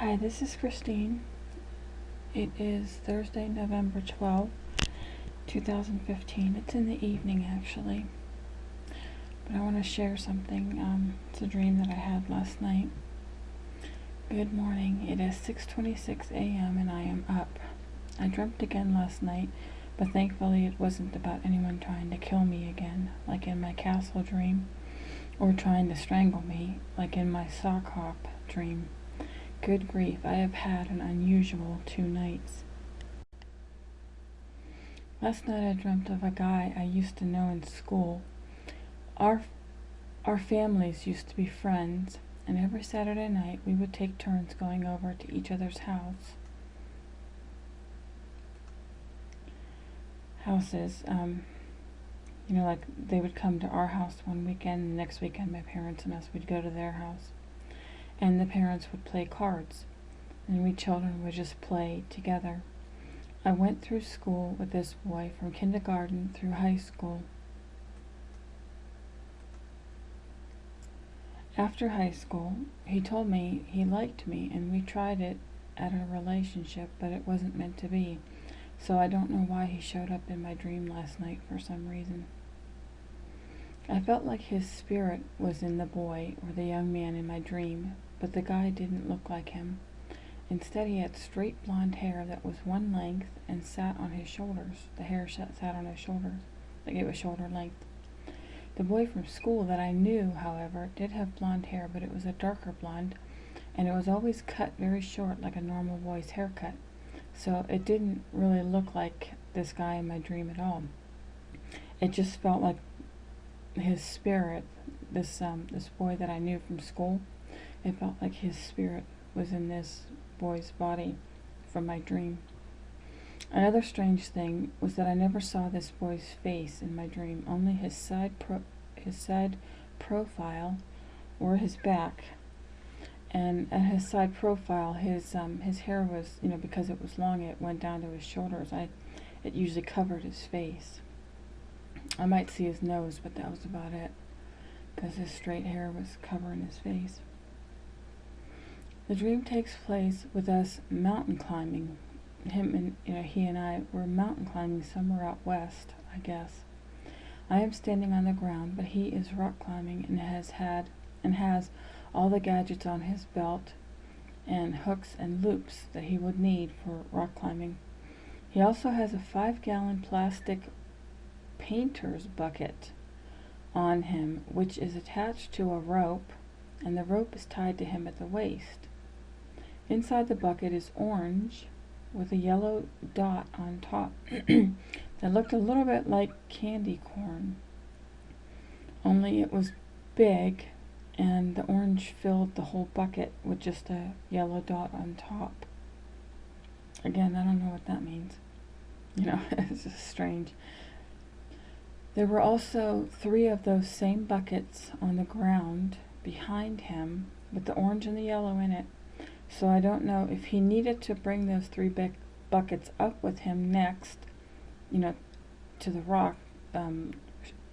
Hi, this is Christine. It is Thursday, November 12th, 2015. It's in the evening, actually. But I want to share something. It's a dream that I had last night. Good morning. It is 6:26 a.m. and I am up. I dreamt again last night, but thankfully it wasn't about anyone trying to kill me again, like in my castle dream, or trying to strangle me, like in my sock hop dream. Good grief, I have had an unusual 2 nights. Last night I dreamt of a guy I used to know in school. Our, our families used to be friends, and every Saturday night we would take turns going over to each other's houses. Like they would come to our house one weekend, and the next weekend my parents and us would go to their house. And the parents would play cards, and we children would just play together. I went through school with this boy from kindergarten through high school. After high school, he told me he liked me, and we tried it at a relationship, but it wasn't meant to be. So I don't know why he showed up in my dream last night for some reason. I felt like his spirit was in the boy or the young man in my dream, but the guy didn't look like him. Instead, he had straight blonde hair that was one length and sat on his shoulders. The hair sat on his shoulders, like it was shoulder length. The boy from school that I knew, however, did have blonde hair, but it was a darker blonde, and it was always cut very short like a normal boy's haircut. So it didn't really look like this guy in my dream at all. It just felt like his spirit, this boy that I knew from school, it felt like his spirit was in this boy's body from my dream. Another strange thing was that I never saw this boy's face in my dream, only his side profile or his back. And at his side profile, his hair was, because it was long, it went down to his shoulders. It usually covered his face. I might see his nose, but that was about it, because his straight hair was covering his face. The dream takes place with us mountain climbing. He and I were mountain climbing somewhere out west, I guess. I am standing on the ground, but he is rock climbing and has all the gadgets on his belt and hooks and loops that he would need for rock climbing. He also has a 5-gallon plastic painter's bucket on him, which is attached to a rope, and the rope is tied to him at the waist. Inside the bucket is orange with a yellow dot on top that looked a little bit like candy corn, only it was big, and the orange filled the whole bucket with just a yellow dot on top. Again, I don't know what that means. It's just strange. There were also 3 of those same buckets on the ground behind him with the orange and the yellow in it. So I don't know if he needed to bring those 3 buckets up with him next, to the rock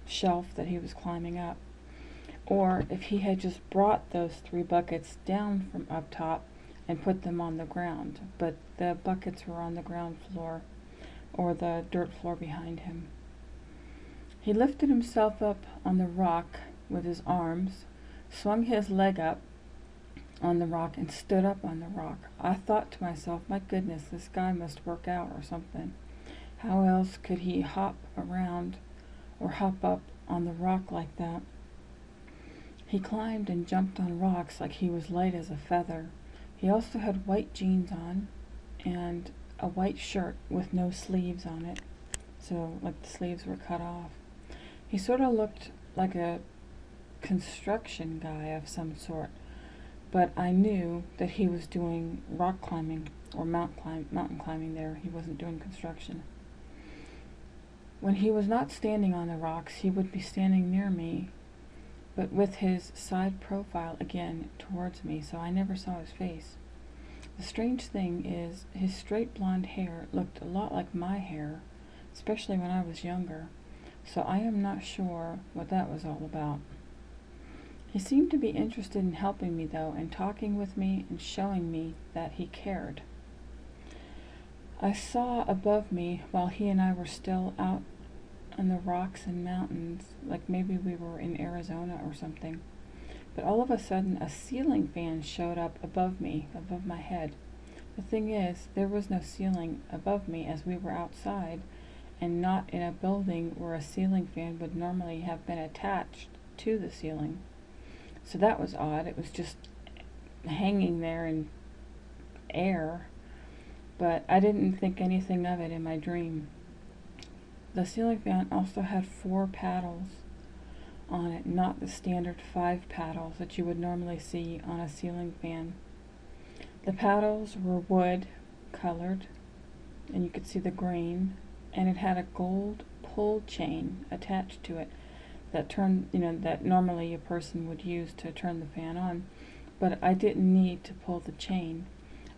shelf that he was climbing up, or if he had just brought those 3 buckets down from up top and put them on the ground, but the buckets were on the ground floor or the dirt floor behind him. He lifted himself up on the rock with his arms, swung his leg up on the rock, and stood up on the rock. I thought to myself, my goodness, this guy must work out or something. How else could he hop around or hop up on the rock like that? He climbed and jumped on rocks like he was light as a feather. He also had white jeans on and a white shirt with no sleeves on it, so like the sleeves were cut off. He sort of looked like a construction guy of some sort, but I knew that he was doing rock climbing or mountain climbing there. He wasn't doing construction. When he was not standing on the rocks, he would be standing near me, but with his side profile again towards me, so I never saw his face. The strange thing is, his straight blonde hair looked a lot like my hair, especially when I was younger, so I am not sure what that was all about. He seemed to be interested in helping me, though, and talking with me and showing me that he cared. I saw above me, while he and I were still out on the rocks and mountains, like maybe we were in Arizona or something, but all of a sudden a ceiling fan showed up above me, above my head. The thing is, there was no ceiling above me, as we were outside and not in a building where a ceiling fan would normally have been attached to the ceiling. So that was odd. It was just hanging there in air, but I didn't think anything of it in my dream. The ceiling fan also had 4 paddles on it, not the standard 5 paddles that you would normally see on a ceiling fan. The paddles were wood colored, and you could see the grain, and it had a gold pull chain attached to it that turned, that normally a person would use to turn the fan on, but I didn't need to pull the chain.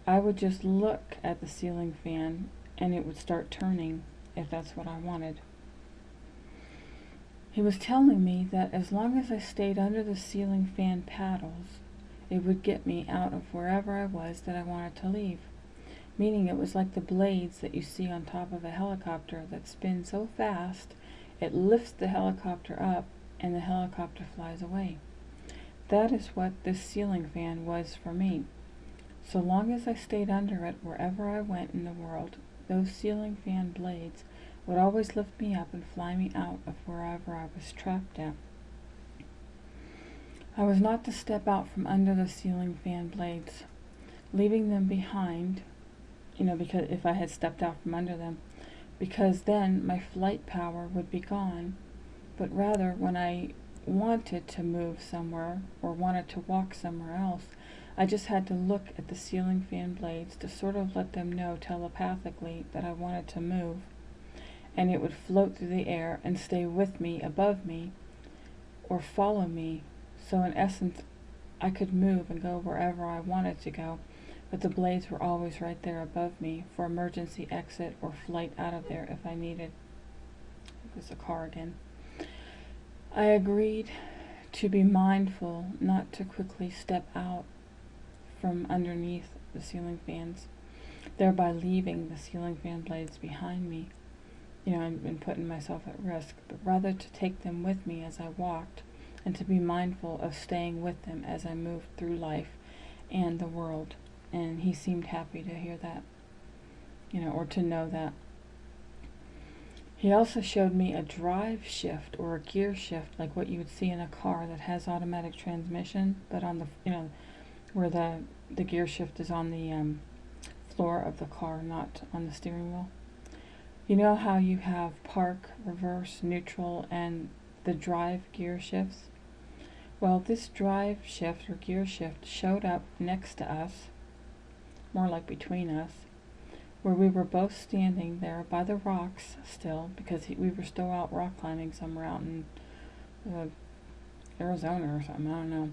I would just look at the ceiling fan and it would start turning if that's what I wanted. He was telling me that as long as I stayed under the ceiling fan paddles, it would get me out of wherever I was that I wanted to leave. Meaning it was like the blades that you see on top of a helicopter that spin so fast it lifts the helicopter up and the helicopter flies away. That is what this ceiling fan was for me. So long as I stayed under it wherever I went in the world, those ceiling fan blades would always lift me up and fly me out of wherever I was trapped at. I was not to step out from under the ceiling fan blades, leaving them behind, because if I had stepped out from under them, because then my flight power would be gone, but rather when I wanted to move somewhere or wanted to walk somewhere else, I just had to look at the ceiling fan blades to sort of let them know telepathically that I wanted to move, and it would float through the air and stay with me, above me, or follow me. So in essence, I could move and go wherever I wanted to go, but the blades were always right there above me for emergency exit or flight out of there if I needed. It was a car again. I agreed to be mindful not to quickly step out from underneath the ceiling fans, thereby leaving the ceiling fan blades behind me, and putting myself at risk, but rather to take them with me as I walked, and to be mindful of staying with them as I moved through life and the world. And he seemed happy to hear that, or to know that. He also showed me a drive shift or a gear shift, like what you would see in a car that has automatic transmission, but on the, where the gear shift is on the floor of the car, not on the steering wheel. You know how you have park, reverse, neutral, and the drive gear shifts? Well, this drive shift or gear shift showed up next to us, more like between us, where we were both standing there by the rocks still, because we were still out rock climbing somewhere out in Arizona or something, I don't know.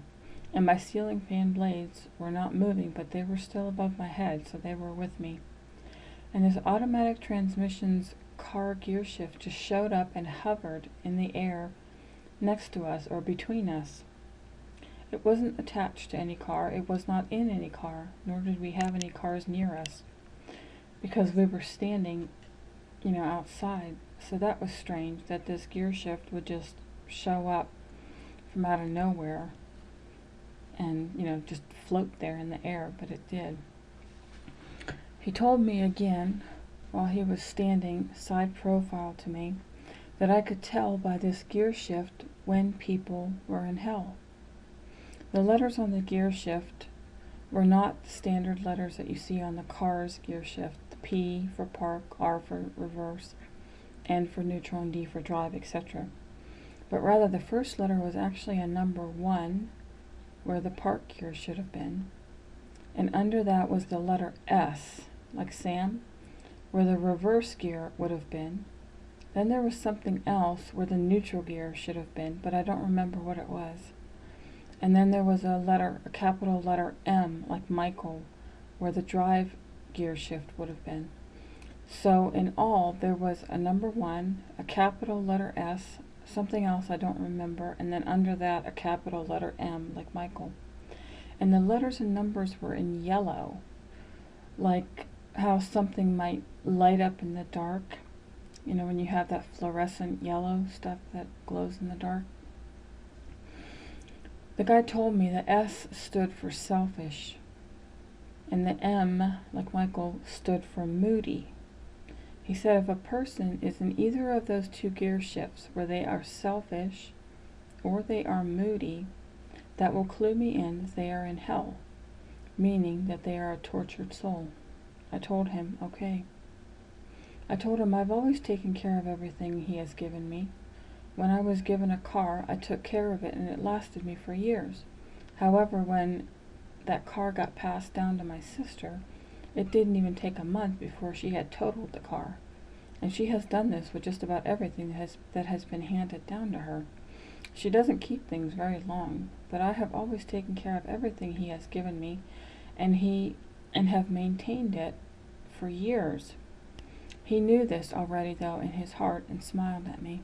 And my ceiling fan blades were not moving, but they were still above my head, so they were with me. And this automatic transmission's car gear shift just showed up and hovered in the air next to us or between us. It wasn't attached to any car, it was not in any car, nor did we have any cars near us, because we were standing, outside. So that was strange, that this gear shift would just show up from out of nowhere and, just float there in the air, but it did. He told me again, while he was standing side profile to me, that I could tell by this gear shift when people were in hell. The letters on the gear shift were not the standard letters that you see on the car's gear shift. The P for park, R for reverse, N for neutral, and D for drive, etc. But rather the first letter was actually a number 1, where the park gear should have been. And under that was the letter S, like Sam, where the reverse gear would have been. Then there was something else where the neutral gear should have been, but I don't remember what it was. And then there was a capital letter M, like Michael, where the drive gear shift would have been. So in all, there was a number 1, a capital letter S, something else I don't remember, and then under that a capital letter M, like Michael. And the letters and numbers were in yellow, like how something might light up in the dark. You know, when you have that fluorescent yellow stuff that glows in the dark. The guy told me the S stood for selfish, and the M, like Michael, stood for moody. He said if a person is in either of those two gear shifts, where they are selfish or they are moody, that will clue me in that they are in hell, meaning that they are a tortured soul. I told him, okay. I told him I've always taken care of everything he has given me. When I was given a car, I took care of it and it lasted me for years. However, when that car got passed down to my sister, it didn't even take a month before she had totaled the car. And she has done this with just about everything that has been handed down to her. She doesn't keep things very long, but I have always taken care of everything he has given me, and have maintained it for years. He knew this already, though, in his heart, and smiled at me.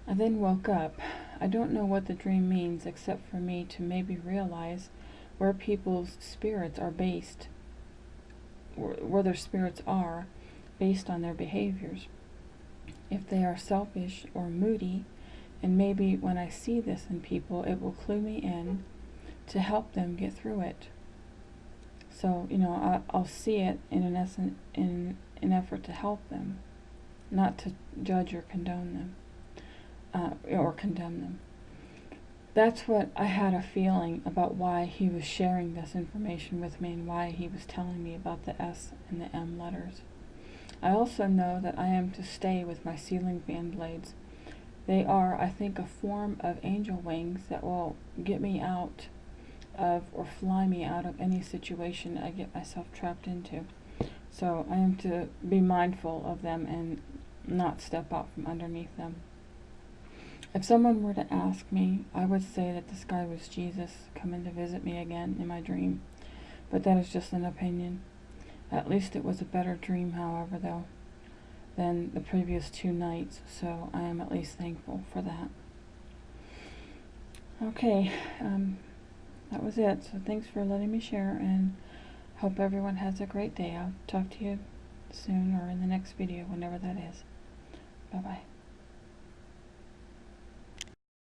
I then woke up. I don't know what the dream means, except for me to maybe realize where people's spirits are based, where their spirits are based on their behaviors. If they are selfish or moody, and maybe when I see this in people, it will clue me in to help them get through it. So, you know, I'll see it in an effort to help them, not to judge or condone them. Or condemn them. That's what I had a feeling about why he was sharing this information with me and why he was telling me about the S and the M letters. I also know that I am to stay with my ceiling fan blades. They are, I think, a form of angel wings that will get me out of or fly me out of any situation I get myself trapped into. So I am to be mindful of them and not step out from underneath them. If someone were to ask me, I would say that this guy was Jesus coming to visit me again in my dream. But that is just an opinion. At least it was a better dream, however, though, than the previous 2 nights, so I am at least thankful for that. Okay, that was it. So thanks for letting me share, and hope everyone has a great day. I'll talk to you soon or in the next video, whenever that is. Bye-bye.